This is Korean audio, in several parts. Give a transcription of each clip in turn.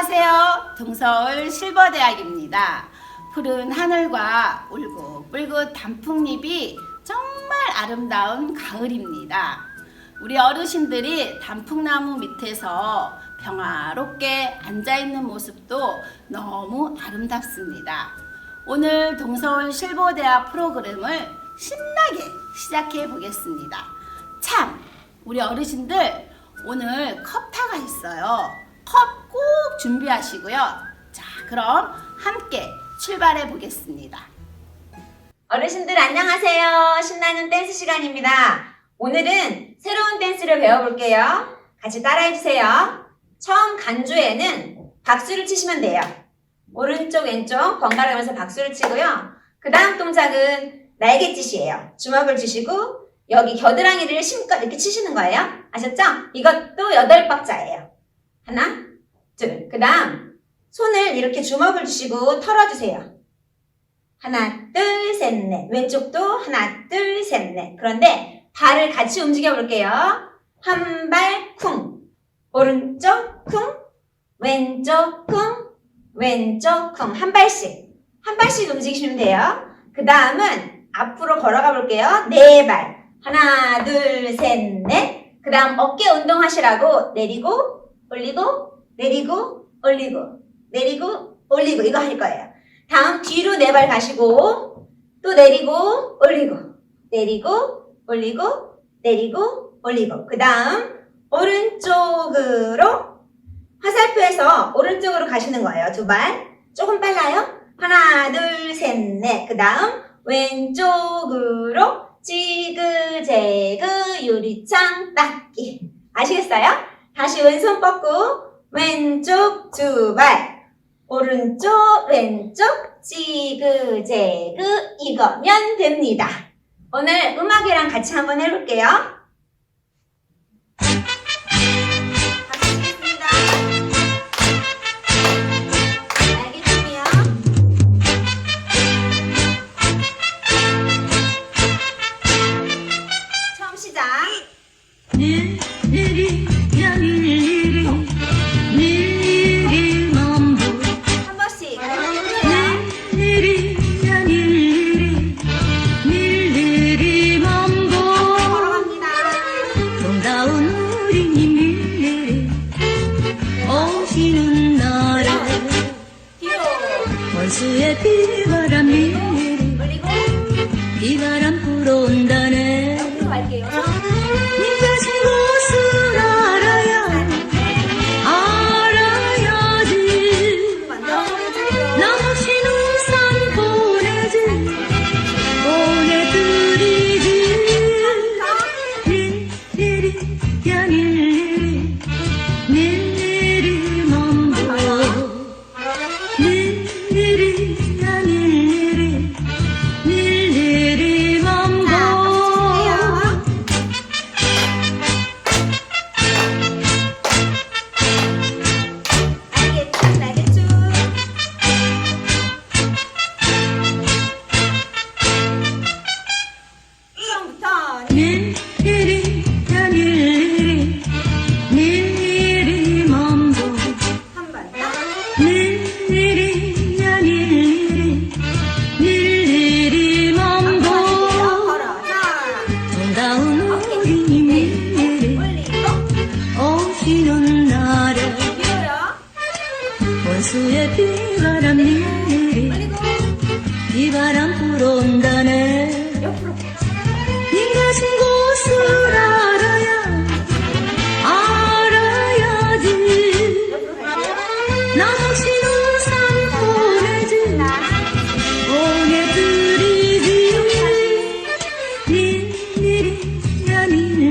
안녕하세요. 동서울 실버대학입니다. 푸른 하늘과 울긋불긋 단풍잎이 정말 아름다운 가을입니다. 우리 어르신들이 단풍나무 밑에서 평화롭게 앉아있는 모습도 너무 아름답습니다. 오늘 동서울 실버대학 프로그램을 신나게 시작해 보겠습니다. 참, 우리 어르신들 오늘 컵타가 있어요. 컵 꼭 준비하시고요. 자, 그럼 함께 출발해 보겠습니다. 어르신들 안녕하세요. 신나는 댄스 시간입니다. 오늘은 새로운 댄스를 배워볼게요. 같이 따라해주세요. 처음 간주에는 박수를 치시면 돼요. 오른쪽 왼쪽 번갈아가면서 박수를 치고요. 그 다음 동작은 날갯짓이에요. 주먹을 주시고 여기 겨드랑이를 힘껏 이렇게 치시는 거예요. 아셨죠? 이것도 8박자예요. 하나, 둘. 그 다음 손을 이렇게 주먹을 주시고 털어주세요. 하나, 둘, 셋, 넷. 왼쪽도 하나, 둘, 셋, 넷. 그런데 발을 같이 움직여 볼게요. 한 발 쿵, 오른쪽 쿵, 왼쪽 쿵, 왼쪽 쿵. 한 발씩 움직이시면 돼요. 그 다음은 앞으로 걸어가 볼게요. 4발. 하나, 둘, 셋, 넷. 그 다음 어깨 운동하시라고 내리고, 올리고, 내리고, 올리고, 내리고, 올리고 이거 할 거예요. 다음 뒤로 4발 가시고 또 내리고, 올리고, 내리고, 올리고, 내리고, 올리고. 그 다음 오른쪽으로 화살표에서 오른쪽으로 가시는 거예요. 2발. 조금 빨라요. 하나, 둘, 셋, 넷. 그 다음 왼쪽으로 지그재그 유리창 닦기. 아시겠어요? 다시 왼손 뻗고 왼쪽 2발. 오른쪽 왼쪽 지그재그 이거면 됩니다. 오늘 음악이랑 같이 한번 해볼게요. 박수 치겠습니다. 날개춤이요. 처음 시작. 일일이 야 일일이 일일이만 보 한 번씩 해주세요. 일일이 야 일일이 일일이만 보 걸어갑니다. 정다운 우리님 일일이 오시는 날에 뒤로 원수의 비바람 일일이 올리고 비바람 불어온다네 옆으로 갈게요. 네 가신 곳을 알아야지 한번 더. 나무신 우산 보내지 보내드리지 일일이 야 일일이 일일이만 보 일일이 야 일일이 일일이만 보 날개춤. 처음부터 일일이 야 일일이 일일이만 보 한 번 더. 일일이 야 일일이 일일이만 보 걸어서 정다운 우리님 일일이 올리고 오시는 날에 뒤로요. 원수의 비바람 일일이 올리고 비바람 불어온다네 옆으로. 네 가신 곳을 알아야지 옆으로 갈게요. 나무신 우산 보내지 보내드리지 일일이 야 일일이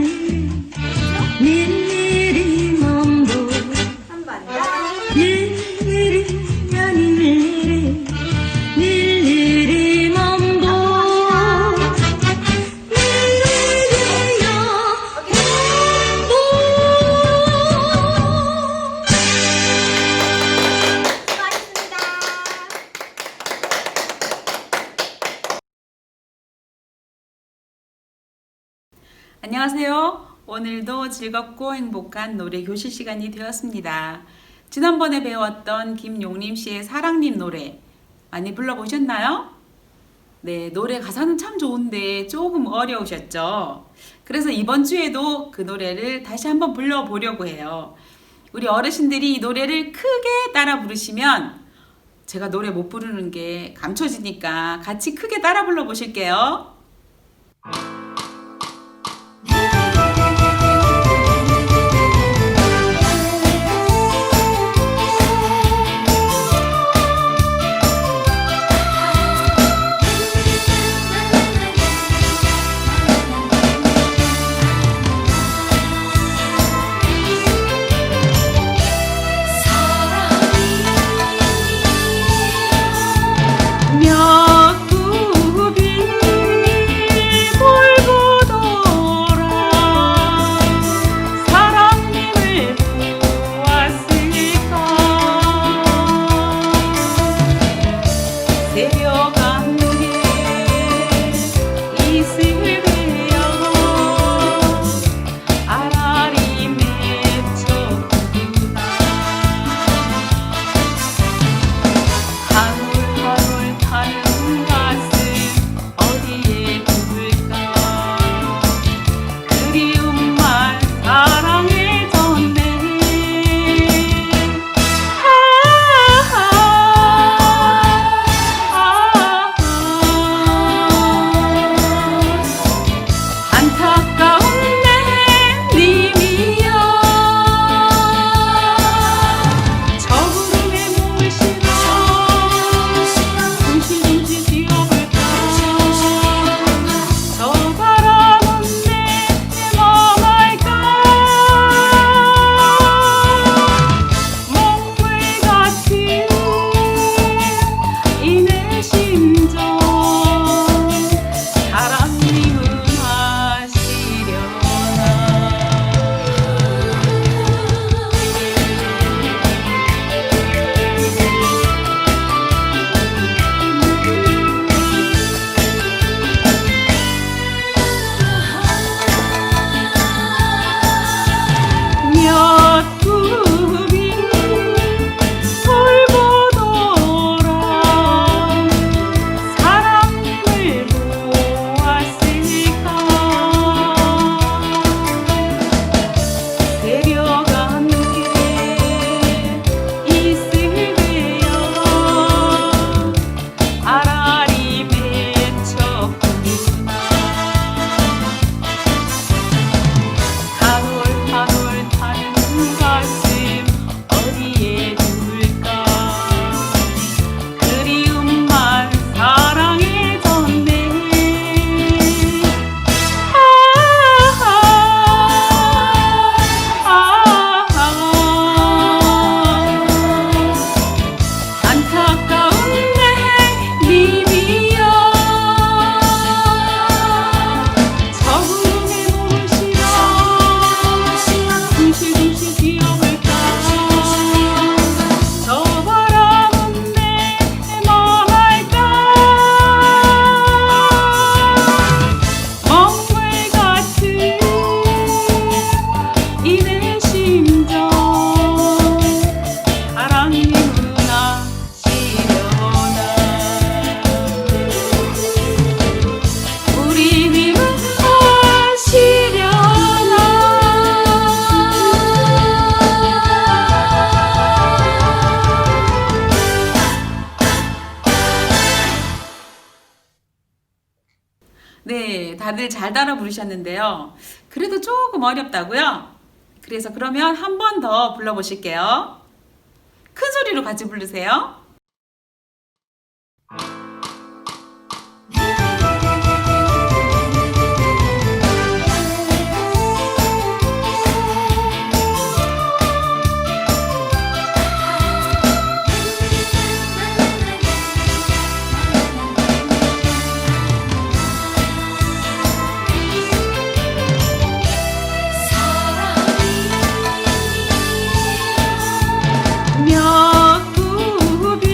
일일이만 보 한 번 더. 일일이 야 일일이 일일이만 보 수고하셨습니다. 안녕하세요. 오늘도 즐겁고 행복한 노래 교실 시간이 되었습니다. 지난번에 배웠던 김용림 씨의 사랑님 노래 많이 불러보셨나요? 네, 노래 가사는 참 좋은데 조금 어려우셨죠? 그래서 이번 주에도 그 노래를 다시 한번 불러보려고 해요. 우리 어르신들이 이 노래를 크게 따라 부르시면 제가 노래 못 부르는 게 감춰지니까 같이 크게 따라 불러보실게요. 몇 굽이 돌고 돌아 사랑님을 보았을까 새벽 안개 이슬 베어 아라리 맺혔구나. 하울하울 타는 가슴 어디에 둘까 그리움만 사랑해졌네 안타까운 내 님이여 저 구름에 몸을 실어 둥실둥실 뛰어볼까 저 바람은 내 맘알까 먹물 같은 이 내 심정 사랑님은 아시려나 몇 굽이 돌고 돌아 사랑님을 보았을까 새벽 안개 이슬 베어 아라리 맺혔구나 한올 타는 가슴 어디에 둘까 그리움만 사랑해졌네 안타까운 내 님이여 저 구름에 몸을 실어 둥실둥실 뛰어볼까 저 바람은 내 맘알까 먹물 같은 이 내 심정 사랑님은 아시려나 우리 님은 네, 다들 잘 따라 부르셨는데요. 그래도 조금 어렵다고요? 그래서 그러면 한 번 더 불러보실게요. 큰 소리로 같이 부르세요. 몇 굽이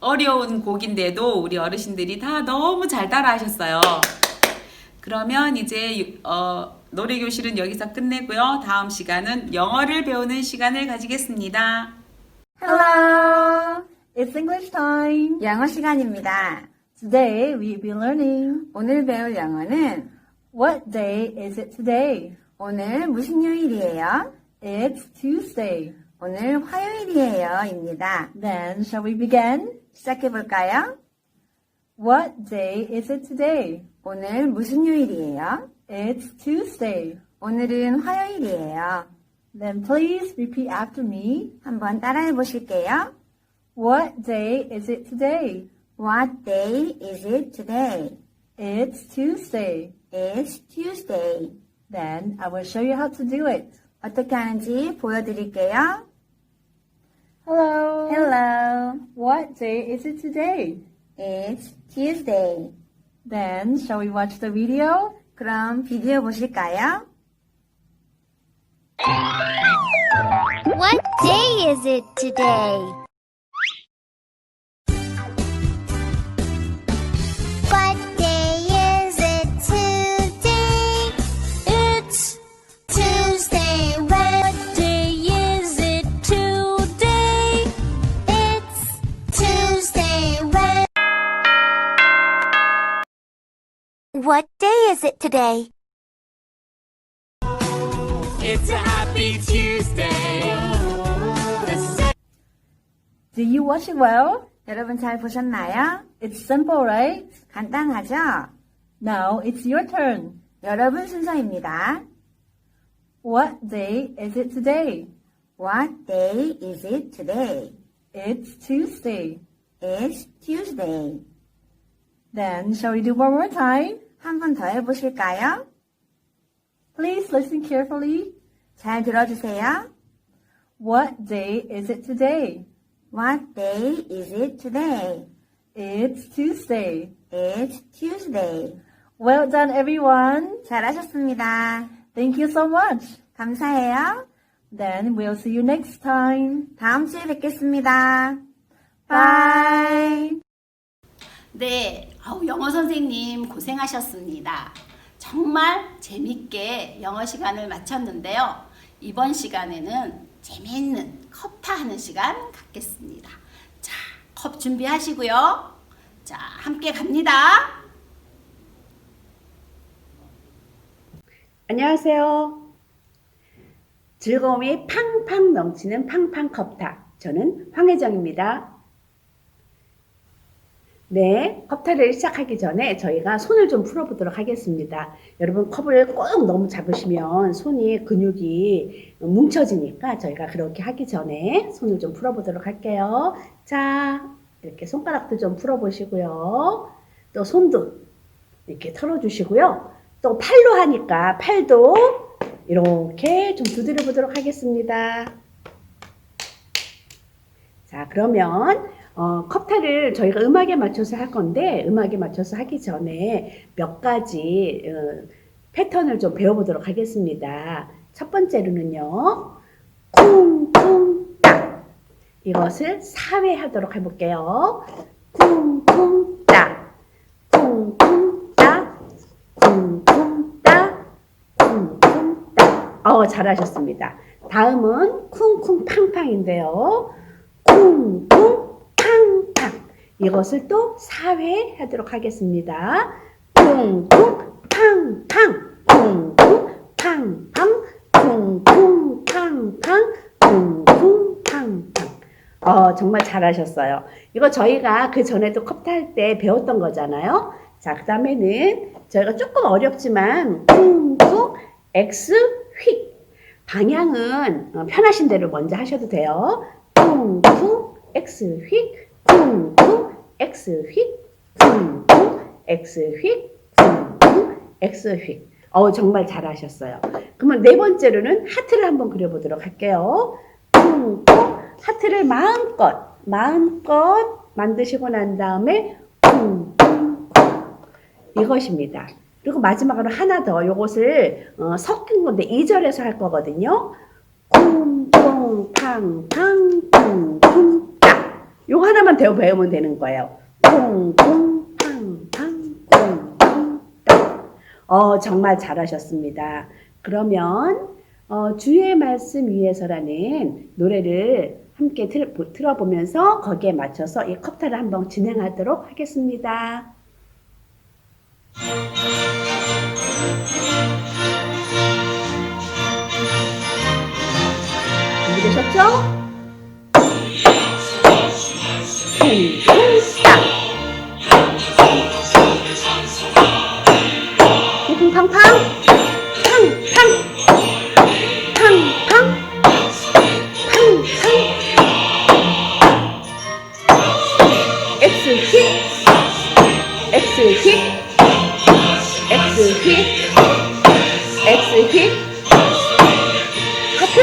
어려운 곡인데도 우리 어르신들이 다 너무 잘 따라하셨어요. 그러면 이제 노래 교실은 여기서 끝내고요. 다음 시간은 영어를 배우는 시간을 가지겠습니다. Hello, it's English time. 영어 시간입니다. Today we'll be learning 오늘 배울 영어는 what day is it today? 오늘 무슨 요일이에요? It's Tuesday. 오늘 화요일이에요 입니다. Then shall we begin? 시작해 볼까요? What day is it today? 오늘 무슨 요일이에요? It's Tuesday. 오늘은 화요일이에요. Then please repeat after me. 한번 따라해 보실게요. What day is it today? What day is it today? It's Tuesday. It's Tuesday. Then I will show you how to do it. 어떻게 하는지 보여드릴게요. Hello. Hello. What day is it today? It's Tuesday. Then shall we watch the video? 그럼 비디오 보실까요? What day is it today? What day is it today? It's Tuesday. What day is it today? It's Tuesday. What day is it today? It's a happy Tuesday. Do you watch it well? 여러분 잘 보셨나요? It's simple, right? 간단하죠? Now it's your turn. 여러분 순서입니다. What day is it today? What day is it today? It's Tuesday. It's Tuesday. Then shall we do one more time? 한 번 더 해보실까요? Please listen carefully. 잘 들어주세요. What day is it today? What day is it today? It's Tuesday. It's Tuesday. Well done, everyone. 잘하셨습니다. Thank you so much. 감사해요. Then we'll see you next time. 다음 주에 뵙겠습니다. Bye. 네, 영어 선생님 고생하셨습니다. 정말 재밌게 영어 시간을 마쳤는데요. 이번 시간에는 재미있는 컵타 하는 시간 갖겠습니다. 자, 컵 준비하시고요. 자, 함께 갑니다. 안녕하세요. 즐거움이 팡팡 넘치는 팡팡 컵타. 저는 황혜정입니다. 네, 컵타를 시작하기 전에 저희가 손을 좀 풀어보도록 하겠습니다. 여러분 컵을 꼭 너무 잡으시면 손이 근육이 뭉쳐지니까 저희가 그렇게 하기 전에 손을 좀 풀어보도록 할게요. 자, 이렇게 손가락도 좀 풀어보시고요. 또 손도 이렇게 털어주시고요. 또 팔로 하니까 팔도 이렇게 좀 두드려 보도록 하겠습니다. 자, 그러면 컵타를 저희가 음악에 맞춰서 할 건데 음악에 맞춰서 하기 전에 몇 가지 패턴을 좀 배워보도록 하겠습니다. 첫 번째로는요. 쿵쿵 딱 이것을 4회 하도록 해볼게요. 쿵쿵 딱 쿵쿵 딱 쿵쿵 딱 쿵쿵 딱 잘하셨습니다. 다음은 쿵쿵 팡팡인데요. 쿵쿵 팡팡 이것을 또 4회 하도록 하겠습니다. 쿵쿵 팡팡 쿵쿵 팡팡 쿵쿵 팡팡 쿵쿵 팡팡 정말 잘하셨어요. 이거 저희가 그 전에도 컵타 할 때 배웠던 거잖아요. 자, 그 다음에는 저희가 조금 어렵지만 쿵쿵 X 휙 방향은 편하신 대로 먼저 하셔도 돼요. 쿵쿵 X 휙 쿵쿵 X 휙 쿵쿵 X 휙 쿵쿵 X 휙 정말 잘하셨어요. 그러면 네 번째로는 하트를 한번 그려보도록 할게요. 쿵쿵 하트를 마음껏 만드시고 난 다음에 쿵쿵 이것입니다. 그리고 마지막으로 하나 더 이것을 섞인 건데 2절에서 할 거거든요. 쿵쿵 팡팡 쿵쿵 딱 요거 하나만 더 배우면 되는 거예요. 콩콩 팡팡 콩콩 땅. 정말 잘하셨습니다. 그러면 주의 말씀 위에서라는 노래를 함께 들어보면서 거기에 맞춰서 이 컵타를 한번 진행하도록 하겠습니다. 준비되셨죠? 쿵쿵따 쿵쿵팡팡 팡팡 팡팡 팡팡 X힛 X힛 X힛 X힛 하트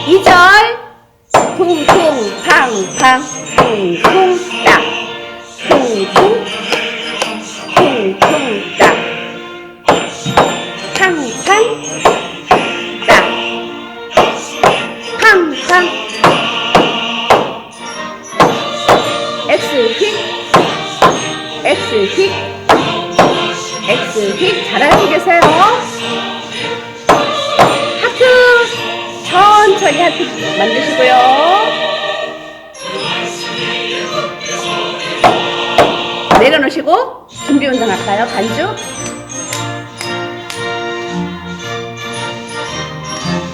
2절 쿵쿵팡팡 쿵쿵따 쿵쿵 쿵쿵따 팡팡 따 팡팡 X힛 X힛 X힛 잘하고 계세요. 하트 천천히 하트 만드시고요. 내려놓으시고 준비 운동 할까요? 간주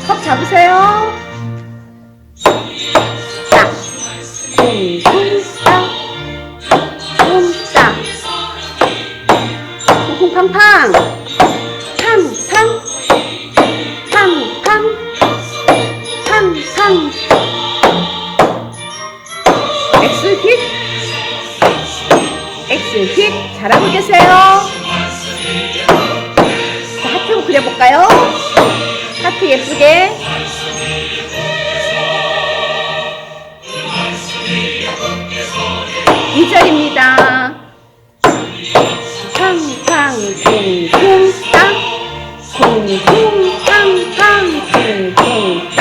컵 잡으세요. 따 쿵쿵따 쿵따 쿵쿵팡팡 팡팡 팡팡 팡팡 X힛 X힛 잘하고 계세요. 자, 하트 그려볼까요? 하트 예쁘게 이 절입니다. 팡팡 쿵쿵따 쿵쿵팡팡 쿵쿵따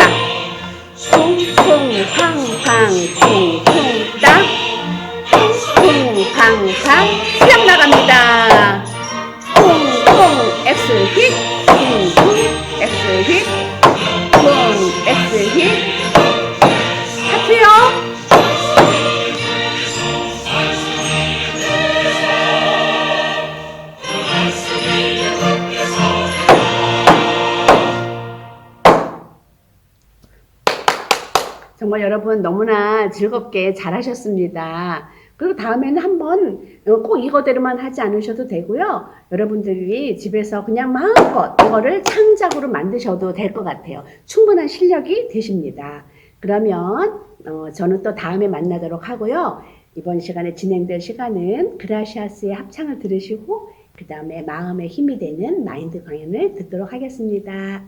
쿵쿵팡팡 쿵쿵따 쿵쿵팡팡 수영 나갑니다. 쿵쿵 X힛 쿵쿵 X힛 쿵 X힛 하트요. 정말 여러분 너무나 즐겁게 잘하셨습니다. 그리고 다음에는 한번 꼭 이거대로만 하지 않으셔도 되고요. 여러분들이 집에서 그냥 마음껏 이거를 창작으로 만드셔도 될 것 같아요. 충분한 실력이 되십니다. 그러면 저는 또 다음에 만나도록 하고요. 이번 시간에 진행될 시간은 그라시아스의 합창을 들으시고 그 다음에 마음에 힘이 되는 마인드 강연을 듣도록 하겠습니다.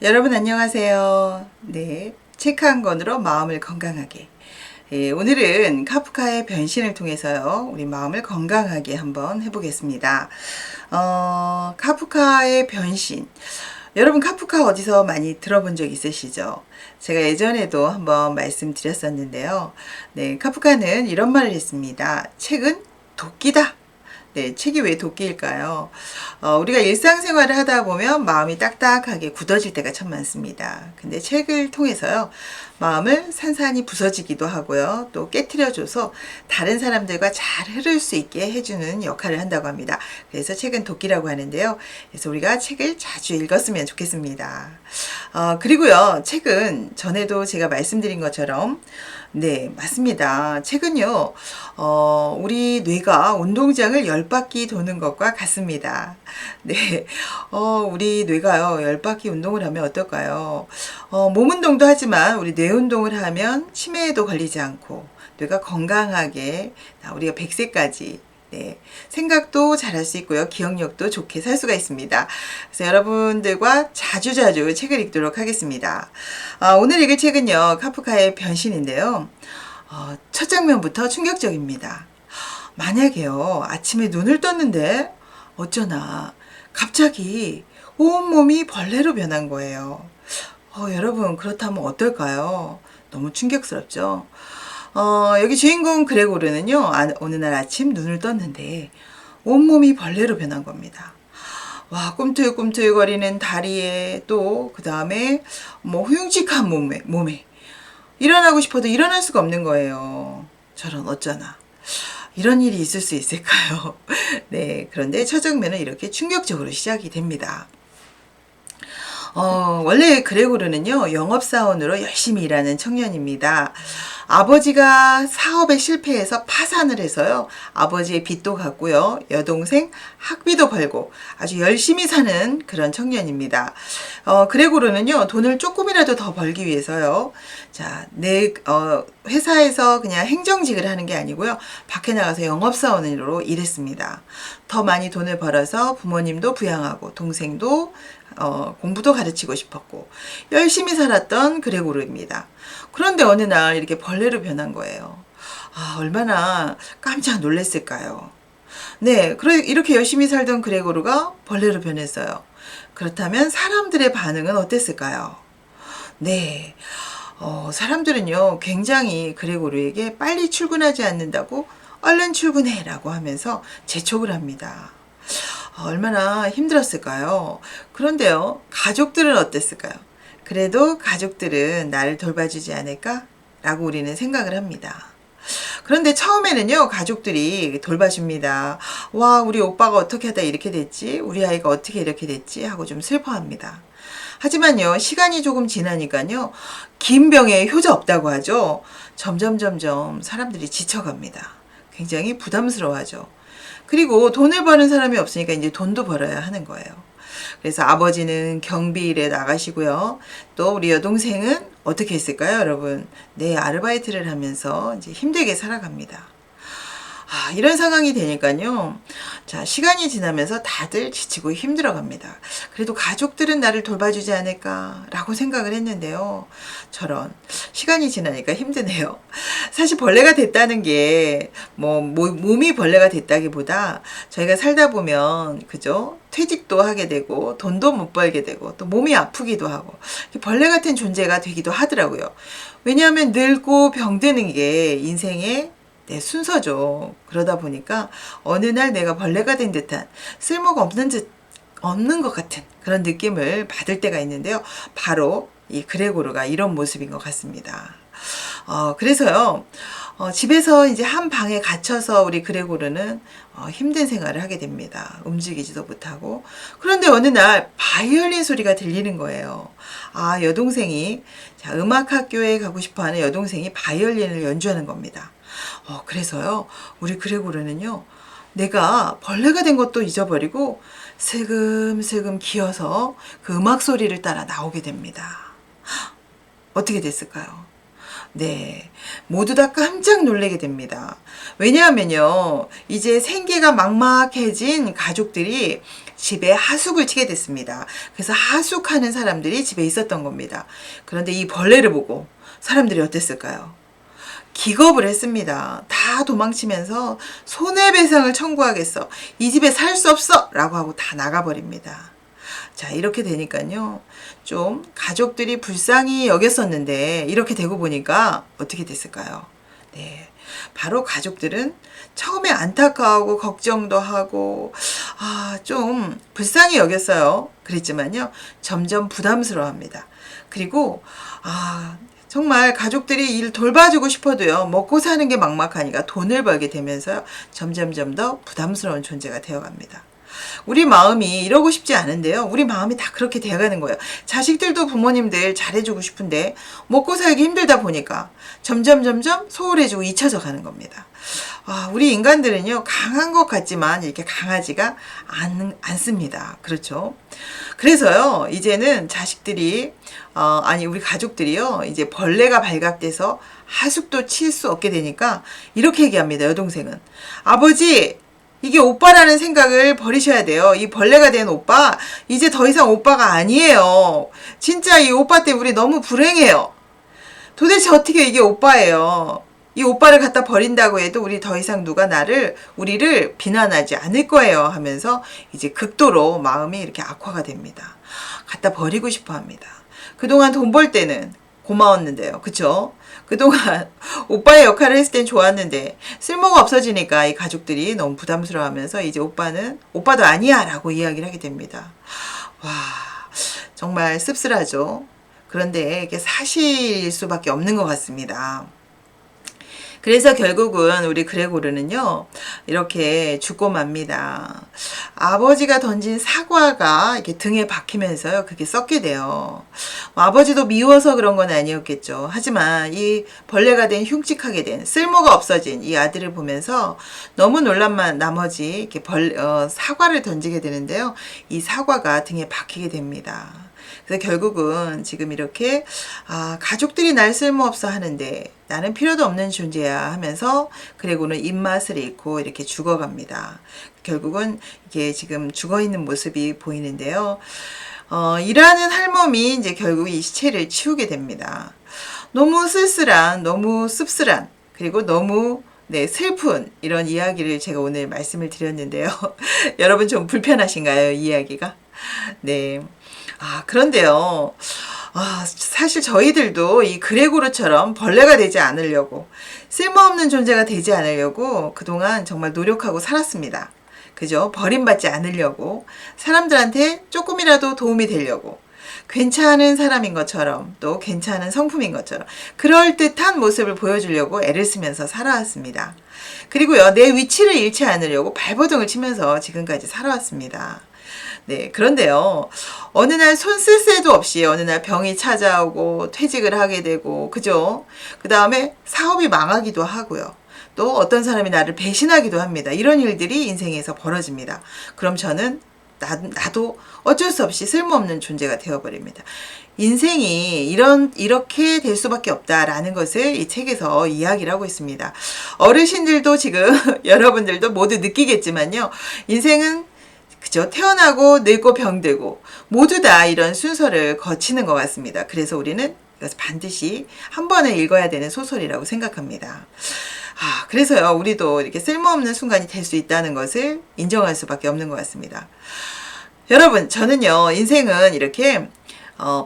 여러분 안녕하세요. 네, 책 한 권으로 마음을 건강하게. 예, 오늘은 카프카의 변신을 통해서요, 우리 마음을 건강하게 한번 해보겠습니다. 카프카의 변신. 여러분 카프카 어디서 많이 들어본 적 있으시죠? 제가 예전에도 한번 말씀드렸었는데요. 네, 카프카는 이런 말을 했습니다. 책은 도끼다. 네, 책이 왜 도끼일까요? 우리가 일상생활을 하다 보면 마음이 딱딱하게 굳어질 때가 참 많습니다. 근데 책을 통해서요, 마음을 산산이 부서지기도 하고요, 또 깨트려줘서 다른 사람들과 잘 흐를 수 있게 해주는 역할을 한다고 합니다. 그래서 책은 도끼라고 하는데요. 그래서 우리가 책을 자주 읽었으면 좋겠습니다. 그리고요, 책은 전에도 제가 말씀드린 것처럼, 네, 맞습니다. 책은요, 우리 뇌가 운동장을 10바퀴 도는 것과 같습니다. 네, 우리 뇌가요, 10바퀴 운동을 하면 어떨까요? 몸 운동도 하지만 우리 뇌 운동을 하면 치매에도 걸리지 않고 뇌가 건강하게 우리가 100세까지 네, 생각도 잘할 수 있고요. 기억력도 좋게 살 수가 있습니다. 그래서 여러분들과 자주자주 책을 읽도록 하겠습니다. 오늘 읽을 책은요, 카프카의 변신인데요. 첫 장면부터 충격적입니다. 만약에요, 아침에 눈을 떴는데 어쩌나 갑자기 온몸이 벌레로 변한 거예요. 여러분, 그렇다면 어떨까요? 너무 충격스럽죠? 여기 주인공 그레고르는요, 어느 날 아침 눈을 떴는데 온몸이 벌레로 변한 겁니다. 와, 꿈틀꿈틀거리는 다리에 또 그 다음에 뭐 흉측한 몸에 일어나고 싶어도 일어날 수가 없는 거예요. 저런, 어쩌나 이런 일이 있을 수 있을까요? 네, 그런데 첫 장면은 이렇게 충격적으로 시작이 됩니다. 원래 그레고르는요, 영업사원으로 열심히 일하는 청년입니다. 아버지가 사업에 실패해서 파산을 해서요, 아버지의 빚도 갚고요, 여동생 학비도 벌고 아주 열심히 사는 그런 청년입니다. 그레고르는요, 돈을 조금이라도 더 벌기 위해서요, 자, 회사에서 그냥 행정직을 하는 게 아니고요, 밖에 나가서 영업사원으로 일했습니다. 더 많이 돈을 벌어서 부모님도 부양하고 동생도 공부도 가르치고 싶었고 열심히 살았던 그레고르입니다. 그런데 어느 날 이렇게 벌레로 변한 거예요. 얼마나 깜짝 놀랐을까요? 네, 이렇게 열심히 살던 그레고르가 벌레로 변했어요. 그렇다면 사람들의 반응은 어땠을까요? 네, 사람들은요, 굉장히 그레고르에게 빨리 출근하지 않는다고 얼른 출근해 라고 하면서 재촉을 합니다. 얼마나 힘들었을까요? 그런데요, 가족들은 어땠을까요? 그래도 가족들은 나를 돌봐주지 않을까? 라고 우리는 생각을 합니다. 그런데 처음에는요, 가족들이 돌봐줍니다. 와, 우리 오빠가 어떻게 하다 이렇게 됐지? 우리 아이가 어떻게 이렇게 됐지? 하고 좀 슬퍼합니다. 하지만요, 시간이 조금 지나니까요, 긴 병에 효자 없다고 하죠. 점점 사람들이 지쳐갑니다. 굉장히 부담스러워하죠. 그리고 돈을 버는 사람이 없으니까 이제 돈도 벌어야 하는 거예요. 그래서 아버지는 경비일에 나가시고요. 또 우리 여동생은 어떻게 했을까요, 여러분? 네, 아르바이트를 하면서 이제 힘들게 살아갑니다. 이런 상황이 되니까요. 자, 시간이 지나면서 다들 지치고 힘들어 갑니다. 그래도 가족들은 나를 돌봐주지 않을까라고 생각을 했는데요. 저런, 시간이 지나니까 힘드네요. 사실 벌레가 됐다는 게 몸이 벌레가 됐다기보다 저희가 살다 보면, 그죠? 퇴직도 하게 되고 돈도 못 벌게 되고 또 몸이 아프기도 하고 벌레 같은 존재가 되기도 하더라고요. 왜냐하면 늙고 병드는 게 인생의 순서죠. 그러다 보니까 어느 날 내가 벌레가 된 듯한, 쓸모가 없는 것 같은 그런 느낌을 받을 때가 있는데요. 바로 이 그레고르가 이런 모습인 것 같습니다. 그래서요, 집에서 이제 한 방에 갇혀서 우리 그레고르는 힘든 생활을 하게 됩니다. 움직이지도 못하고. 그런데 어느 날 바이올린 소리가 들리는 거예요. 여동생이, 자, 음악학교에 가고 싶어 하는 여동생이 바이올린을 연주하는 겁니다. 그래서요, 우리 그레고르는요, 내가 벌레가 된 것도 잊어버리고 슬금슬금 기어서 그 음악 소리를 따라 나오게 됩니다. 어떻게 됐을까요? 네, 모두 다 깜짝 놀라게 됩니다. 왜냐하면요, 이제 생계가 막막해진 가족들이 집에 하숙을 치게 됐습니다. 그래서 하숙하는 사람들이 집에 있었던 겁니다. 그런데 이 벌레를 보고 사람들이 어땠을까요? 기겁을 했습니다. 다 도망치면서 손해배상을 청구하겠어. 이 집에 살 수 없어! 라고 하고 다 나가버립니다. 자, 이렇게 되니까요. 좀 가족들이 불쌍히 여겼었는데 이렇게 되고 보니까 어떻게 됐을까요? 네. 바로 가족들은 처음에 안타까워하고 걱정도 하고 좀 불쌍히 여겼어요. 그랬지만요. 점점 부담스러워합니다. 그리고 정말 가족들이 일 돌봐주고 싶어도요. 먹고 사는 게 막막하니까 돈을 벌게 되면서 점점점 더 부담스러운 존재가 되어갑니다. 우리 마음이 이러고 싶지 않은데요. 우리 마음이 다 그렇게 되어가는 거예요. 자식들도 부모님들 잘해주고 싶은데 먹고 살기 힘들다 보니까 점점 소홀해지고 잊혀져 가는 겁니다. 우리 인간들은요. 강한 것 같지만 이렇게 강하지가 않습니다. 그렇죠? 그래서요. 이제는 자식들이 우리 가족들이요. 이제 벌레가 발각돼서 하숙도 칠 수 없게 되니까 이렇게 얘기합니다. 여동생은. 아버지, 이게 오빠라는 생각을 버리셔야 돼요. 이 벌레가 된 오빠, 이제 더 이상 오빠가 아니에요. 진짜 이 오빠 때문에 우리 너무 불행해요. 도대체 어떻게 이게 오빠예요. 이 오빠를 갖다 버린다고 해도 우리 더 이상 누가 우리를 비난하지 않을 거예요 하면서 이제 극도로 마음이 이렇게 악화가 됩니다. 갖다 버리고 싶어 합니다. 그동안 돈 벌 때는 고마웠는데요. 그쵸? 그동안 오빠의 역할을 했을 땐 좋았는데 쓸모가 없어지니까 이 가족들이 너무 부담스러워하면서 이제 오빠도 아니야 라고 이야기를 하게 됩니다. 와, 정말 씁쓸하죠. 그런데 이게 사실일 수밖에 없는 것 같습니다. 그래서 결국은 우리 그레고르는요, 이렇게 죽고 맙니다. 아버지가 던진 사과가 이렇게 등에 박히면서요, 그게 썩게 돼요. 아버지도 미워서 그런 건 아니었겠죠. 하지만 이 벌레가 된 흉측하게 된 쓸모가 없어진 이 아들을 보면서 너무 놀란 나머지 이렇게 사과를 던지게 되는데요. 이 사과가 등에 박히게 됩니다. 그래서 결국은 지금 이렇게 가족들이 날 쓸모없어 하는데 나는 필요도 없는 존재야 하면서 그레고는 입맛을 잃고 이렇게 죽어갑니다. 결국은 이게 지금 죽어있는 모습이 보이는데요. 일하는 할멈이 이제 결국 이 시체를 치우게 됩니다. 너무 쓸쓸한, 너무 씁쓸한, 그리고 너무 슬픈 이런 이야기를 제가 오늘 말씀을 드렸는데요. 여러분 좀 불편하신가요? 이 이야기가? 네. 그런데요. 사실 저희들도 이 그레고르처럼 벌레가 되지 않으려고, 쓸모없는 존재가 되지 않으려고 그동안 정말 노력하고 살았습니다. 그죠? 버림받지 않으려고, 사람들한테 조금이라도 도움이 되려고, 괜찮은 사람인 것처럼, 또 괜찮은 성품인 것처럼 그럴듯한 모습을 보여주려고 애를 쓰면서 살아왔습니다. 그리고요, 내 위치를 잃지 않으려고 발버둥을 치면서 지금까지 살아왔습니다. 네, 그런데요, 어느 날 손 쓸 새도 없이 어느 날 병이 찾아오고 퇴직을 하게 되고, 그죠? 그 다음에 사업이 망하기도 하고요. 또 어떤 사람이 나를 배신하기도 합니다. 이런 일들이 인생에서 벌어집니다. 그럼 저는 나도 어쩔 수 없이 쓸모없는 존재가 되어버립니다. 인생이 이렇게 될 수밖에 없다라는 것을 이 책에서 이야기를 하고 있습니다. 어르신들도 지금 여러분들도 모두 느끼겠지만요. 인생은 그죠? 태어나고 늙고 병들고 모두 다 이런 순서를 거치는 것 같습니다. 그래서 우리는 이것을 반드시 한 번에 읽어야 되는 소설이라고 생각합니다. 그래서요, 우리도 이렇게 쓸모없는 순간이 될 수 있다는 것을 인정할 수밖에 없는 것 같습니다. 여러분, 저는요, 인생은 이렇게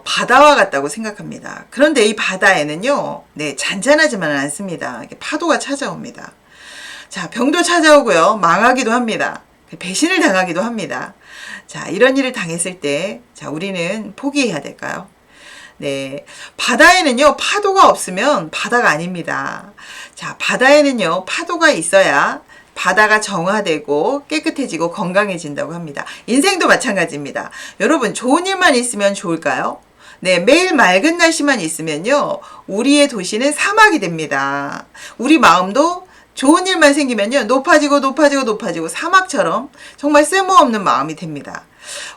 바다와 같다고 생각합니다. 그런데 이 바다에는요, 잔잔하지만은 않습니다. 이렇게 파도가 찾아옵니다. 자, 병도 찾아오고요, 망하기도 합니다. 배신을 당하기도 합니다. 자, 이런 일을 당했을 때, 우리는 포기해야 될까요? 네. 바다에는요, 파도가 없으면 바다가 아닙니다. 자, 바다에는요, 파도가 있어야 바다가 정화되고 깨끗해지고 건강해진다고 합니다. 인생도 마찬가지입니다. 여러분, 좋은 일만 있으면 좋을까요? 네, 매일 맑은 날씨만 있으면요, 우리의 도시는 사막이 됩니다. 우리 마음도 좋은 일만 생기면요, 높아지고 사막처럼 정말 쓸모없는 마음이 됩니다.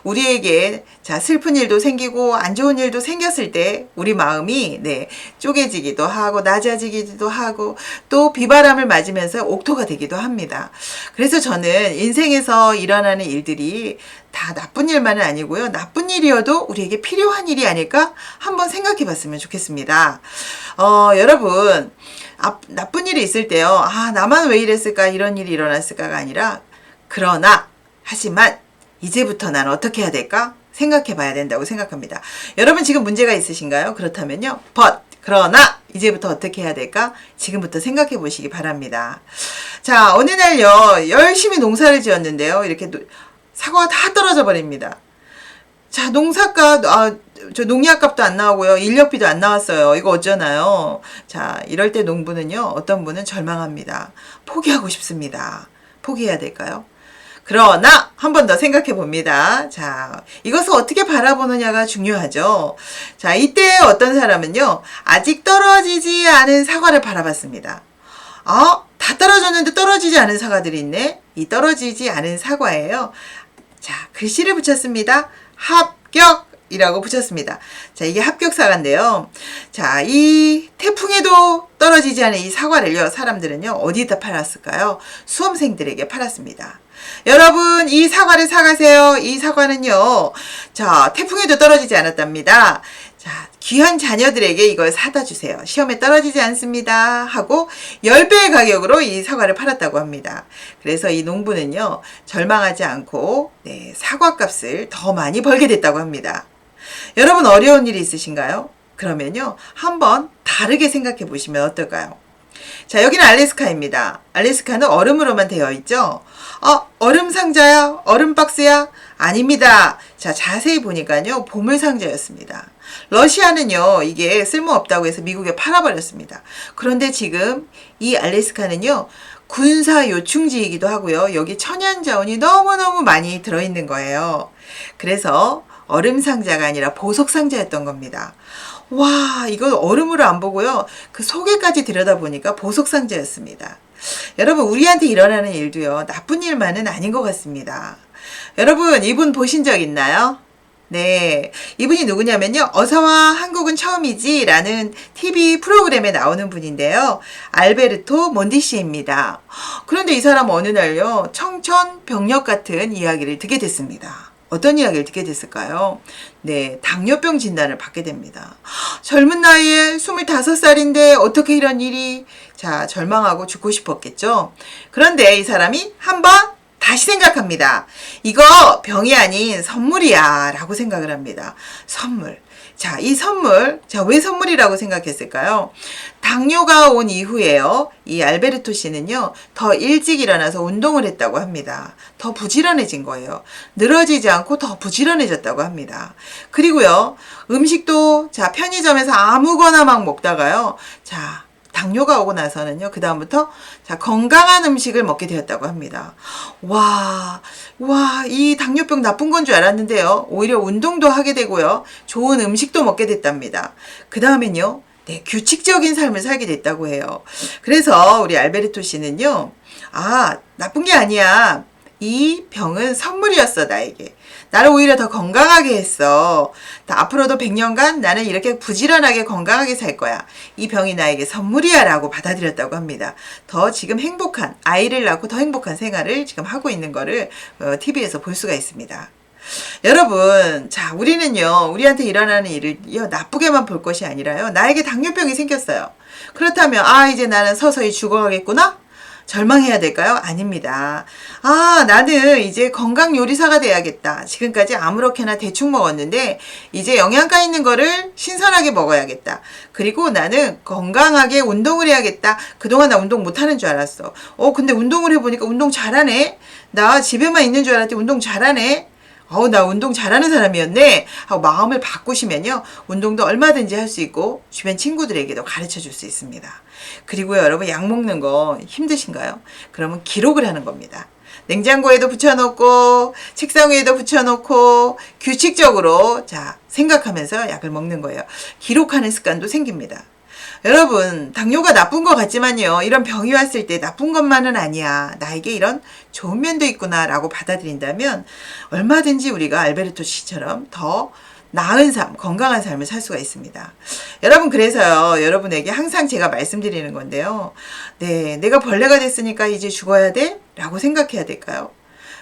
우리에게 자, 슬픈 일도 생기고 안 좋은 일도 생겼을 때 우리 마음이 네, 쪼개지기도 하고 낮아지기도 하고 또 비바람을 맞으면서 옥토가 되기도 합니다. 그래서 저는 인생에서 일어나는 일들이 다 나쁜 일만은 아니고요. 나쁜 일이어도 우리에게 필요한 일이 아닐까 한번 생각해 봤으면 좋겠습니다. 여러분, 나쁜 일이 있을 때요. 아, 나만 왜 이랬을까? 이런 일이 일어났을까가 아니라 그러나, 하지만 이제부터 난 어떻게 해야 될까? 생각해 봐야 된다고 생각합니다. 여러분 지금 문제가 있으신가요? 그렇다면요. 그러나 이제부터 어떻게 해야 될까? 지금부터 생각해 보시기 바랍니다. 자, 어느 날요. 열심히 농사를 지었는데요. 이렇게 사과가 다 떨어져 버립니다. 자, 저 농약값도 안 나오고요. 인력비도 안 나왔어요. 이거 어쩌나요? 자, 이럴 때 농부는요. 어떤 분은 절망합니다. 포기하고 싶습니다. 포기해야 될까요? 그러나 한 번 더 생각해 봅니다. 자, 이것을 어떻게 바라보느냐가 중요하죠. 자, 이때 어떤 사람은요. 아직 떨어지지 않은 사과를 바라봤습니다. 다 떨어졌는데 떨어지지 않은 사과들이 있네. 이 떨어지지 않은 사과예요. 자, 글씨를 붙였습니다. 합격이라고 붙였습니다. 자, 이게 합격 사과인데요. 자, 이 태풍에도 떨어지지 않은 이 사과를요. 사람들은요. 어디다 팔았을까요? 수험생들에게 팔았습니다. 여러분, 이 사과를 사가세요. 이 사과는요. 자, 태풍에도 떨어지지 않았답니다. 자, 귀한 자녀들에게 이걸 사다 주세요. 시험에 떨어지지 않습니다. 하고 10배의 가격으로 이 사과를 팔았다고 합니다. 그래서 이 농부는요. 절망하지 않고 네, 사과값을 더 많이 벌게 됐다고 합니다. 여러분 어려운 일이 있으신가요? 그러면요. 한번 다르게 생각해 보시면 어떨까요? 자, 여기는 알래스카입니다. 알래스카는 얼음으로만 되어 있죠? 얼음 상자야? 얼음 박스야? 아닙니다. 자, 자세히 보니까요. 보물 상자였습니다. 러시아는요. 이게 쓸모없다고 해서 미국에 팔아버렸습니다. 그런데 지금 이 알래스카는요. 군사 요충지이기도 하고요. 여기 천연 자원이 너무너무 많이 들어있는 거예요. 그래서 얼음 상자가 아니라 보석 상자였던 겁니다. 와, 이거 얼음으로 안 보고요. 그 속에까지 들여다보니까 보석 상자였습니다. 여러분, 우리한테 일어나는 일도요. 나쁜 일만은 아닌 것 같습니다. 여러분, 이분 보신 적 있나요? 네, 이분이 누구냐면요. 어서와 한국은 처음이지 라는 TV 프로그램에 나오는 분인데요. 알베르토 몬디시입니다. 그런데 이 사람 어느 날요. 청천벽력 같은 이야기를 듣게 됐습니다. 어떤 이야기를 듣게 됐을까요? 네, 당뇨병 진단을 받게 됩니다. 젊은 나이에 25살인데 어떻게 이런 일이? 자, 절망하고 죽고 싶었겠죠. 그런데 이 사람이 한번 다시 생각합니다. 이거 병이 아닌 선물이야 라고 생각을 합니다. 선물. 자, 이 선물. 자, 왜 선물이라고 생각했을까요? 당뇨가 온 이후에요. 이 알베르토 씨는요. 더 일찍 일어나서 운동을 했다고 합니다. 더 부지런해진 거예요. 늘어지지 않고 더 부지런해졌다고 합니다. 그리고요. 음식도 자, 편의점에서 아무거나 막 먹다가요. 자, 당뇨가 오고 나서는요. 그 다음부터 자, 건강한 음식을 먹게 되었다고 합니다. 와, 이 당뇨병 나쁜 건 줄 알았는데요. 오히려 운동도 하게 되고요. 좋은 음식도 먹게 됐답니다. 그 다음엔요. 네, 규칙적인 삶을 살게 됐다고 해요. 그래서 우리 알베르토 씨는요. 나쁜 게 아니야. 이 병은 선물이었어, 나에게. 나를 오히려 더 건강하게 했어. 앞으로도 100년간 나는 이렇게 부지런하게 건강하게 살 거야. 이 병이 나에게 선물이야 라고 받아들였다고 합니다. 더 지금 행복한, 아이를 낳고 더 행복한 생활을 지금 하고 있는 거를 TV에서 볼 수가 있습니다. 여러분, 자, 우리는요, 우리한테 일어나는 일을요, 나쁘게만 볼 것이 아니라요, 나에게 당뇨병이 생겼어요. 그렇다면, 이제 나는 서서히 죽어가겠구나? 절망해야 될까요? 아닙니다. 나는 이제 건강 요리사가 돼야겠다. 지금까지 아무렇게나 대충 먹었는데 이제 영양가 있는 거를 신선하게 먹어야겠다. 그리고 나는 건강하게 운동을 해야겠다. 그동안 나 운동 못하는 줄 알았어. 근데 운동을 해보니까 운동 잘하네. 나 집에만 있는 줄 알았더니 운동 잘하네. 나 운동 잘하는 사람이었네 하고 마음을 바꾸시면요. 운동도 얼마든지 할 수 있고 주변 친구들에게도 가르쳐 줄 수 있습니다. 그리고요. 여러분 약 먹는 거 힘드신가요? 그러면 기록을 하는 겁니다. 냉장고에도 붙여놓고 책상 위에도 붙여놓고 규칙적으로 자 생각하면서 약을 먹는 거예요. 기록하는 습관도 생깁니다. 여러분, 당뇨가 나쁜 것 같지만요. 이런 병이 왔을 때 나쁜 것만은 아니야. 나에게 이런 좋은 면도 있구나 라고 받아들인다면 얼마든지 우리가 알베르토 씨처럼 더 나은 삶, 건강한 삶을 살 수가 있습니다. 여러분, 그래서요, 여러분에게 항상 제가 말씀드리는 건데요. 네, 내가 벌레가 됐으니까 이제 죽어야 돼? 라고 생각해야 될까요?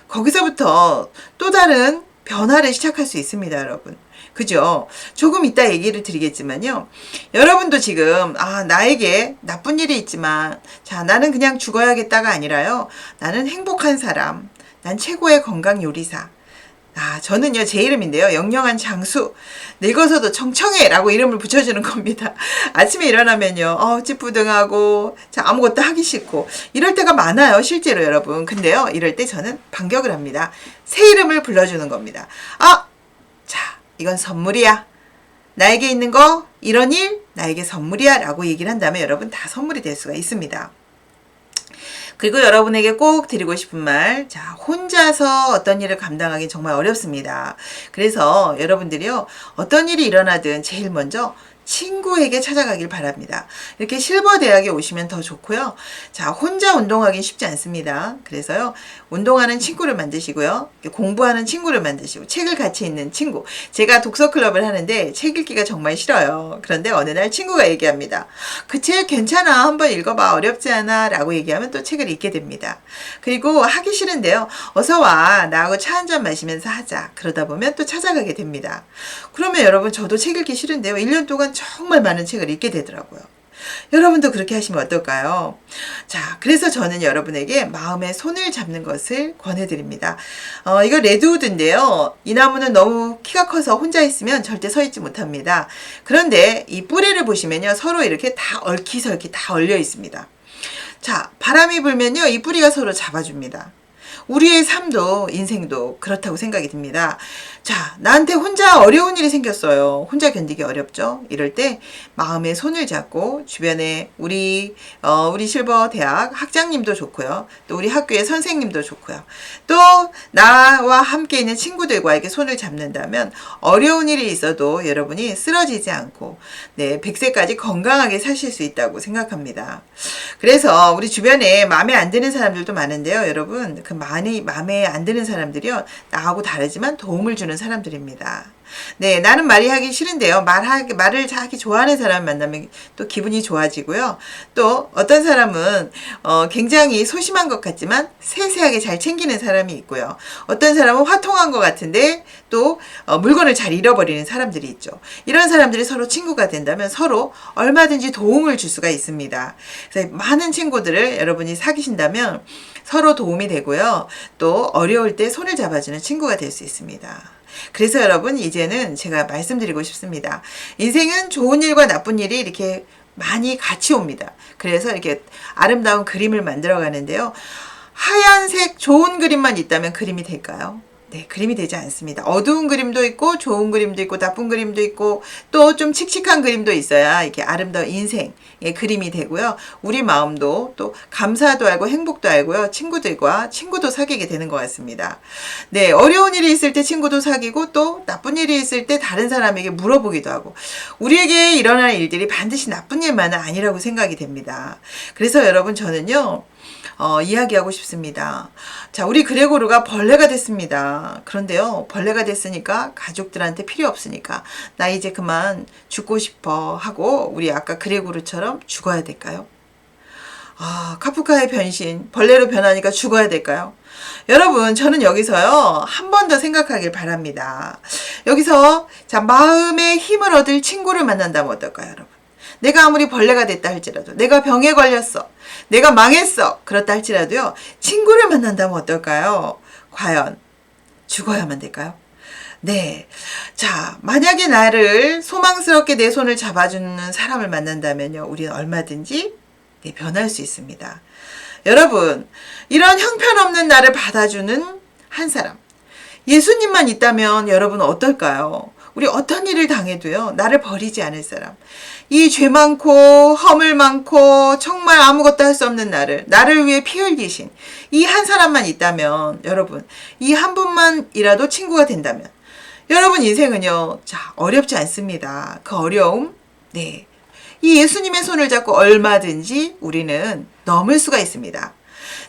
거기서부터 또 다른 변화를 시작할 수 있습니다, 여러분. 그죠? 조금 이따 얘기를 드리겠지만요. 여러분도 지금, 나에게 나쁜 일이 있지만, 자, 나는 그냥 죽어야겠다가 아니라요. 나는 행복한 사람, 난 최고의 건강 요리사. 저는요, 제 이름인데요. 영영한 장수. 늙어서도 청청해! 라고 이름을 붙여주는 겁니다. 아침에 일어나면요, 찌뿌둥하고, 자, 아무것도 하기 싫고, 이럴 때가 많아요, 실제로 여러분. 근데요, 이럴 때 저는 반격을 합니다. 새 이름을 불러주는 겁니다. 자, 이건 선물이야. 나에게 있는 거, 이런 일, 나에게 선물이야. 라고 얘기를 한다면 여러분 다 선물이 될 수가 있습니다. 그리고 여러분에게 꼭 드리고 싶은 말, 자, 혼자서 어떤 일을 감당하기 정말 어렵습니다. 그래서 여러분들이요, 어떤 일이 일어나든 제일 먼저 친구에게 찾아가길 바랍니다. 이렇게 실버 대학에 오시면 더 좋고요. 자, 혼자 운동하기는 쉽지 않습니다. 그래서요, 운동하는 친구를 만드시고요. 공부하는 친구를 만드시고, 책을 같이 읽는 친구. 제가 독서클럽을 하는데 책 읽기가 정말 싫어요. 그런데 어느 날 친구가 얘기합니다. 그 책 괜찮아. 한번 읽어봐. 어렵지 않아. 라고 얘기하면 또 책을 읽게 됩니다. 그리고 하기 싫은데요. 어서 와. 나하고 차 한잔 마시면서 하자. 그러다 보면 또 찾아가게 됩니다. 그러면 여러분, 저도 책 읽기 싫은데요. 1년 동안 정말 많은 책을 읽게 되더라고요. 여러분도 그렇게 하시면 어떨까요? 자, 그래서 저는 여러분에게 마음의 손을 잡는 것을 권해드립니다. 이거 레드우드인데요. 이 나무는 너무 키가 커서 혼자 있으면 절대 서 있지 못합니다. 그런데 이 뿌리를 보시면요. 서로 이렇게 다 얽히설키 다 얼려 있습니다. 자, 바람이 불면요. 이 뿌리가 서로 잡아줍니다. 우리의 삶도 인생도 그렇다고 생각이 듭니다. 자, 나한테 혼자 어려운 일이 생겼어요. 혼자 견디기 어렵죠? 이럴 때 마음의 손을 잡고 주변에 우리 실버 대학 학장님도 좋고요. 또 우리 학교의 선생님도 좋고요. 또 나와 함께 있는 친구들과 이렇게 손을 잡는다면 어려운 일이 있어도 여러분이 쓰러지지 않고 100세까지 건강하게 사실 수 있다고 생각합니다. 그래서 우리 주변에 마음에 안 드는 사람들도 많은데요. 여러분, 그 마음에 안 드는 사람들이요. 나하고 다르지만 도움을 주는 사람들입니다. 네, 나는 말이 하기 싫은데요. 말을 하기 좋아하는 사람 만나면 또 기분이 좋아지고요. 또 어떤 사람은 굉장히 소심한 것 같지만 세세하게 잘 챙기는 사람이 있고요. 어떤 사람은 화통한 것 같은데 또 물건을 잘 잃어버리는 사람들이 있죠. 이런 사람들이 서로 친구가 된다면 서로 얼마든지 도움을 줄 수가 있습니다. 그래서 많은 친구들을 여러분이 사귀신다면 서로 도움이 되고요. 또 어려울 때 손을 잡아주는 친구가 될 수 있습니다. 그래서 여러분, 이제는 제가 말씀드리고 싶습니다. 인생은 좋은 일과 나쁜 일이 이렇게 많이 같이 옵니다. 그래서 이렇게 아름다운 그림을 만들어 가는데요. 하얀색 좋은 그림만 있다면 그림이 될까요? 네, 그림이 되지 않습니다. 어두운 그림도 있고 좋은 그림도 있고 나쁜 그림도 있고 또 좀 칙칙한 그림도 있어야 이렇게 아름다운 인생의 그림이 되고요. 우리 마음도 또 감사도 알고 행복도 알고요. 친구도 사귀게 되는 것 같습니다. 네, 어려운 일이 있을 때 친구도 사귀고 또 나쁜 일이 있을 때 다른 사람에게 물어보기도 하고 우리에게 일어날 일들이 반드시 나쁜 일만은 아니라고 생각이 됩니다. 그래서 여러분, 저는요. 이야기하고 싶습니다. 자, 우리 그레고르가 벌레가 됐습니다. 그런데요, 벌레가 됐으니까 가족들한테 필요 없으니까 나 이제 그만 죽고 싶어 하고 우리 아까 그레고르처럼 죽어야 될까요? 카프카의 변신, 벌레로 변하니까 죽어야 될까요? 여러분, 저는 여기서요, 한 번 더 생각하길 바랍니다. 여기서, 자, 마음의 힘을 얻을 친구를 만난다면 어떨까요, 여러분? 내가 아무리 벌레가 됐다 할지라도, 내가 병에 걸렸어, 내가 망했어, 그렇다 할지라도요, 친구를 만난다면 어떨까요? 과연 죽어야만 될까요? 네. 자, 만약에 나를 소망스럽게 내 손을 잡아주는 사람을 만난다면요, 우리는 얼마든지 변할 수 있습니다. 여러분, 이런 형편없는 나를 받아주는 한 사람, 예수님만 있다면 여러분 어떨까요? 우리 어떤 일을 당해도요, 나를 버리지 않을 사람. 이 죄 많고 허물 많고 정말 아무것도 할 수 없는 나를 위해 피 흘리신 이 한 사람만 있다면, 여러분, 이 한 분만이라도 친구가 된다면 여러분 인생은요, 자, 어렵지 않습니다. 그 어려움, 네, 이 예수님의 손을 잡고 얼마든지 우리는 넘을 수가 있습니다.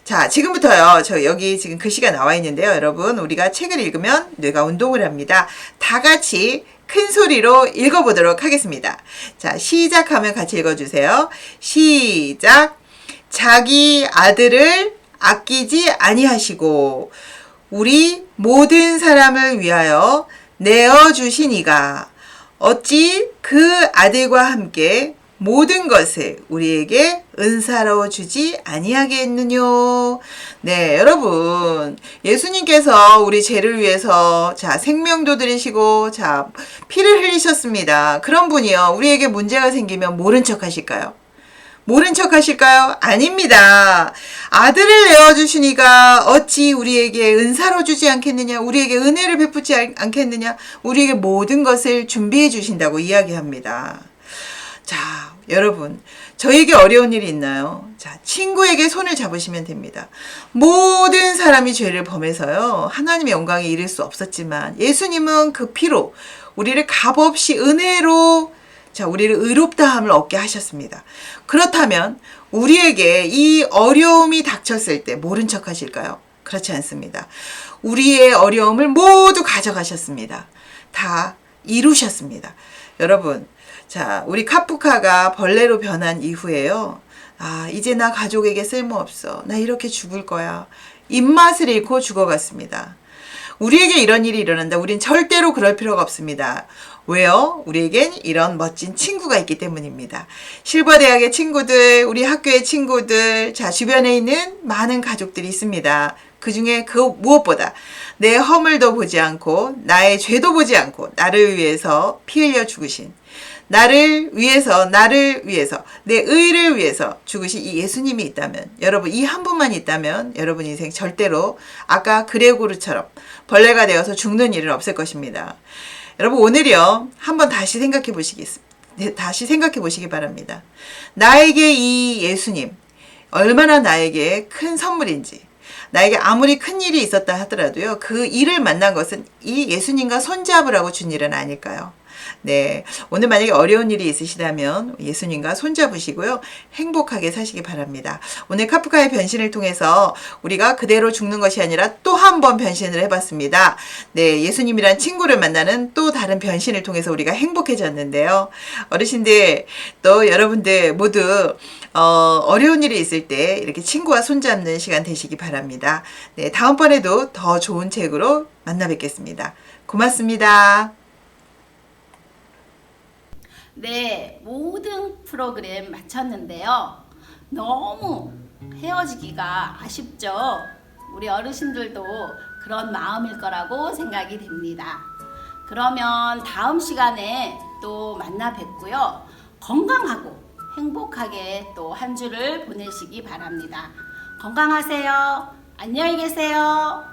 자, 지금부터요. 저 여기 지금 글씨가 나와 있는데요. 여러분, 우리가 책을 읽으면 뇌가 운동을 합니다. 다 같이 큰 소리로 읽어보도록 하겠습니다. 자, 시작하면 같이 읽어주세요. 시작. 자기 아들을 아끼지 아니하시고 우리 모든 사람을 위하여 내어주신 이가 어찌 그 아들과 함께 모든 것을 우리에게 은사로 주지 아니하겠느뇨. 네, 여러분, 예수님께서 우리 죄를 위해서 자 생명도 드리시고 자 피를 흘리셨습니다. 그런 분이요, 우리에게 문제가 생기면 모른 척 하실까요? 모른 척 하실까요? 아닙니다. 아들을 내어주시니가 어찌 우리에게 은사로 주지 않겠느냐, 우리에게 은혜를 베푸지 않겠느냐, 우리에게 모든 것을 준비해 주신다고 이야기합니다. 자, 여러분, 저에게 어려운 일이 있나요? 자, 친구에게 손을 잡으시면 됩니다. 모든 사람이 죄를 범해서요, 하나님의 영광에 이를 수 없었지만 예수님은 그 피로 우리를 값없이 은혜로 자, 우리를 의롭다함을 얻게 하셨습니다. 그렇다면 우리에게 이 어려움이 닥쳤을 때 모른 척 하실까요? 그렇지 않습니다. 우리의 어려움을 모두 가져가셨습니다. 다 이루셨습니다. 여러분, 자, 우리 카프카가 벌레로 변한 이후에요. 아, 이제 나 가족에게 쓸모없어. 나 이렇게 죽을 거야. 입맛을 잃고 죽어갔습니다. 우리에게 이런 일이 일어난다. 우린 절대로 그럴 필요가 없습니다. 왜요? 우리에겐 이런 멋진 친구가 있기 때문입니다. 실버대학의 친구들, 우리 학교의 친구들, 자, 주변에 있는 많은 가족들이 있습니다. 그 중에 그 무엇보다 내 허물도 보지 않고 나의 죄도 보지 않고 나를 위해서 피 흘려 죽으신, 나를 위해서 내 의를 위해서 죽으신 이 예수님이 있다면, 여러분 이 한 분만 있다면 여러분 인생 절대로 아까 그레고르처럼 벌레가 되어서 죽는 일은 없을 것입니다. 여러분 오늘이요, 한번 다시 생각해 보시기 바랍니다. 나에게 이 예수님 얼마나 나에게 큰 선물인지, 나에게 아무리 큰 일이 있었다 하더라도요, 그 일을 만난 것은 이 예수님과 손잡으라고 준 일은 아닐까요? 네, 오늘 만약에 어려운 일이 있으시다면 예수님과 손잡으시고요, 행복하게 사시기 바랍니다. 오늘 카프카의 변신을 통해서 우리가 그대로 죽는 것이 아니라 또 한 번 변신을 해봤습니다. 네, 예수님이란 친구를 만나는 또 다른 변신을 통해서 우리가 행복해졌는데요. 어르신들, 또 여러분들 모두 어려운 일이 있을 때 이렇게 친구와 손잡는 시간 되시기 바랍니다. 네, 다음번에도 더 좋은 책으로 만나 뵙겠습니다. 고맙습니다. 네, 모든 프로그램 마쳤는데요. 너무 헤어지기가 아쉽죠? 우리 어르신들도 그런 마음일 거라고 생각이 됩니다. 그러면 다음 시간에 또 만나 뵙고요. 건강하고 행복하게 또 한 주를 보내시기 바랍니다. 건강하세요. 안녕히 계세요.